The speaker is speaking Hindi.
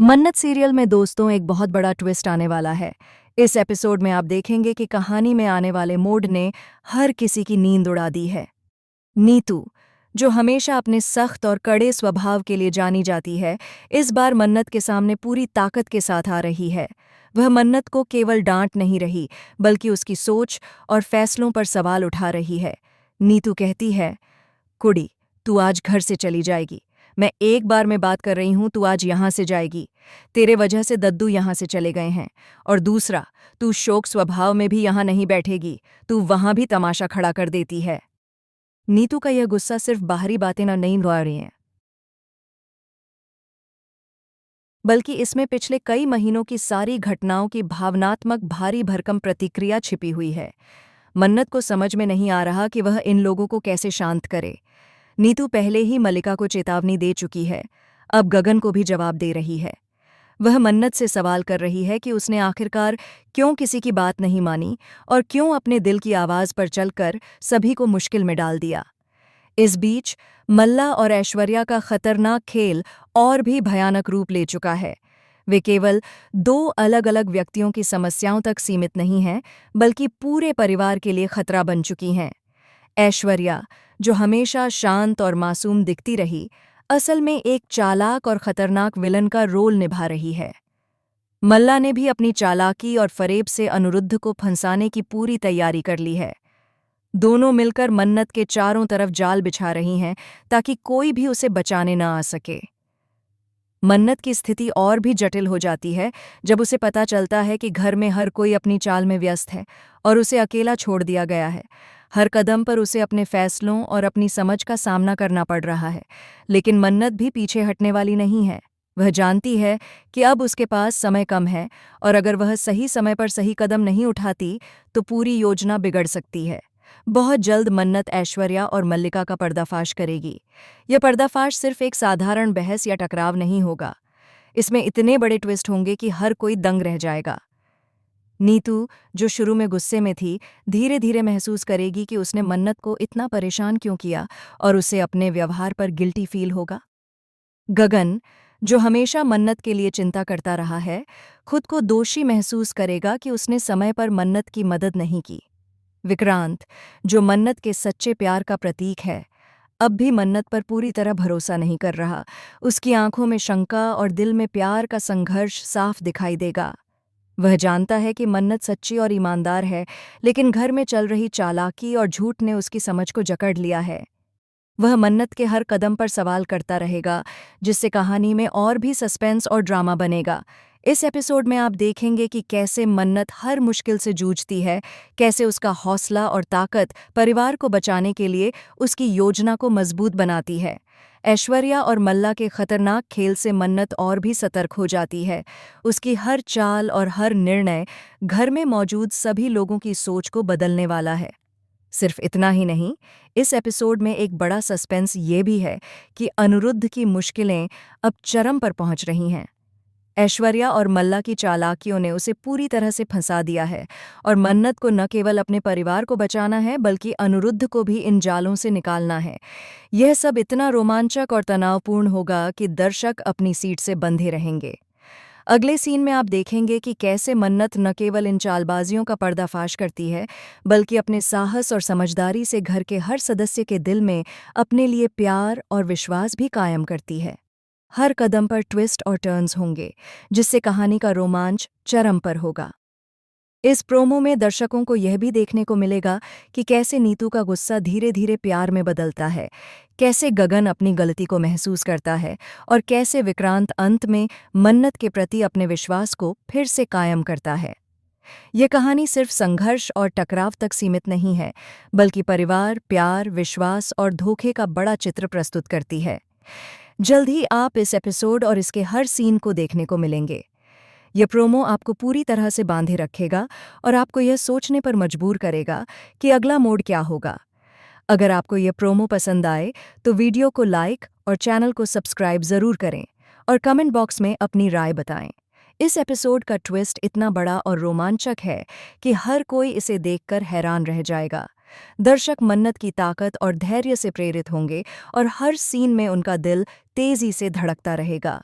मन्नत सीरियल में दोस्तों एक बहुत बड़ा ट्विस्ट आने वाला है। इस एपिसोड में आप देखेंगे कि कहानी में आने वाले मोड़ ने हर किसी की नींद उड़ा दी है। नीतू, जो हमेशा अपने सख्त और कड़े स्वभाव के लिए जानी जाती है, इस बार मन्नत के सामने पूरी ताकत के साथ आ रही है। वह मन्नत को केवल डांट नहीं रही, बल्कि उसकी सोच और फैसलों पर सवाल उठा रही है। नीतू कहती है, कुड़ी, तू आज घर से चली जाएगी। मैं एक बार में बात कर रही हूं, तू आज यहां से जाएगी। तेरे वजह से दद्दू यहां से चले गए हैं। और दूसरा, तू शोक स्वभाव में भी यहां नहीं बैठेगी, तू वहां भी तमाशा खड़ा कर देती है। नीतू का यह गुस्सा सिर्फ बाहरी बातें न नहीं ला रही हैं, बल्कि इसमें पिछले कई महीनों की सारी घटनाओं की भावनात्मक भारी भरकम प्रतिक्रिया छिपी हुई है। मन्नत को समझ में नहीं आ रहा कि वह इन लोगों को कैसे शांत करे। नीतू पहले ही मल्लिका को चेतावनी दे चुकी है, अब गगन को भी जवाब दे रही है। वह मन्नत से सवाल कर रही है कि उसने आखिरकार क्यों किसी की बात नहीं मानी और क्यों अपने दिल की आवाज पर चलकर सभी को मुश्किल में डाल दिया। इस बीच मल्ला और ऐश्वर्या का खतरनाक खेल और भी भयानक रूप ले चुका है। वे केवल दो अलग अलग व्यक्तियों की समस्याओं तक सीमित नहीं हैं, बल्कि पूरे परिवार के लिए खतरा बन चुकी हैं। ऐश्वर्या, जो हमेशा शांत और मासूम दिखती रही, असल में एक चालाक और खतरनाक विलन का रोल निभा रही है। मल्ला ने भी अपनी चालाकी और फरेब से अनिरुद्ध को फंसाने की पूरी तैयारी कर ली है। दोनों मिलकर मन्नत के चारों तरफ जाल बिछा रही हैं, ताकि कोई भी उसे बचाने न आ सके। मन्नत की स्थिति और भी जटिल हो जाती है जब उसे पता चलता है कि घर में हर कोई अपनी चाल में व्यस्त है और उसे अकेला छोड़ दिया गया है। हर कदम पर उसे अपने फैसलों और अपनी समझ का सामना करना पड़ रहा है, लेकिन मन्नत भी पीछे हटने वाली नहीं है। वह जानती है कि अब उसके पास समय कम है और अगर वह सही समय पर सही कदम नहीं उठाती तो पूरी योजना बिगड़ सकती है। बहुत जल्द मन्नत ऐश्वर्या और मल्लिका का पर्दाफाश करेगी। यह पर्दाफाश सिर्फ एक साधारण बहस या टकराव नहीं होगा, इसमें इतने बड़े ट्विस्ट होंगे कि हर कोई दंग रह जाएगा। नीतू, जो शुरू में गुस्से में थी, धीरे धीरे महसूस करेगी कि उसने मन्नत को इतना परेशान क्यों किया और उसे अपने व्यवहार पर गिल्टी फील होगा। गगन, जो हमेशा मन्नत के लिए चिंता करता रहा है, खुद को दोषी महसूस करेगा कि उसने समय पर मन्नत की मदद नहीं की। विक्रांत, जो मन्नत के सच्चे प्यार का प्रतीक है, अब भी मन्नत पर पूरी तरह भरोसा नहीं कर रहा। उसकी आंखों में शंका और दिल में प्यार का संघर्ष साफ दिखाई देगा। वह जानता है कि मन्नत सच्ची और ईमानदार है, लेकिन घर में चल रही चालाकी और झूठ ने उसकी समझ को जकड़ लिया है। वह मन्नत के हर कदम पर सवाल करता रहेगा, जिससे कहानी में और भी सस्पेंस और ड्रामा बनेगा। इस एपिसोड में आप देखेंगे कि कैसे मन्नत हर मुश्किल से जूझती है, कैसे उसका हौसला और ताकत परिवार को बचाने के लिए उसकी योजना को मजबूत बनाती है। ऐश्वर्या और मल्ला के खतरनाक खेल से मन्नत और भी सतर्क हो जाती है। उसकी हर चाल और हर निर्णय घर में मौजूद सभी लोगों की सोच को बदलने वाला है। सिर्फ इतना ही नहीं, इस एपिसोड में एक बड़ा सस्पेंस ये भी है कि अनिरुद्ध की मुश्किलें अब चरम पर पहुंच रही हैं। ऐश्वर्या और मल्ला की चालाकियों ने उसे पूरी तरह से फंसा दिया है और मन्नत को न केवल अपने परिवार को बचाना है, बल्कि अनिरुद्ध को भी इन जालों से निकालना है। यह सब इतना रोमांचक और तनावपूर्ण होगा कि दर्शक अपनी सीट से बंधे रहेंगे। अगले सीन में आप देखेंगे कि कैसे मन्नत न केवल इन चालबाजियों का पर्दाफाश करती है, बल्कि अपने साहस और समझदारी से घर के हर सदस्य के दिल में अपने लिए प्यार और विश्वास भी कायम करती है। हर कदम पर ट्विस्ट और टर्न्स होंगे, जिससे कहानी का रोमांच चरम पर होगा। इस प्रोमो में दर्शकों को यह भी देखने को मिलेगा कि कैसे नीतू का गुस्सा धीरे धीरे प्यार में बदलता है, कैसे गगन अपनी गलती को महसूस करता है और कैसे विक्रांत अंत में मन्नत के प्रति अपने विश्वास को फिर से कायम करता है। यह कहानी सिर्फ संघर्ष और टकराव तक सीमित नहीं है, बल्कि परिवार, प्यार, विश्वास और धोखे का बड़ा चित्र प्रस्तुत करती है। जल्द ही आप इस एपिसोड और इसके हर सीन को देखने को मिलेंगे। यह प्रोमो आपको पूरी तरह से बांधे रखेगा और आपको यह सोचने पर मजबूर करेगा कि अगला मोड़ क्या होगा। अगर आपको यह प्रोमो पसंद आए तो वीडियो को लाइक और चैनल को सब्सक्राइब ज़रूर करें और कमेंट बॉक्स में अपनी राय बताएं। इस एपिसोड का ट्विस्ट इतना बड़ा और रोमांचक है कि हर कोई इसे देखकर हैरान रह जाएगा। दर्शक मन्नत की ताकत और धैर्य से प्रेरित होंगे और हर सीन में उनका दिल तेजी से धड़कता रहेगा।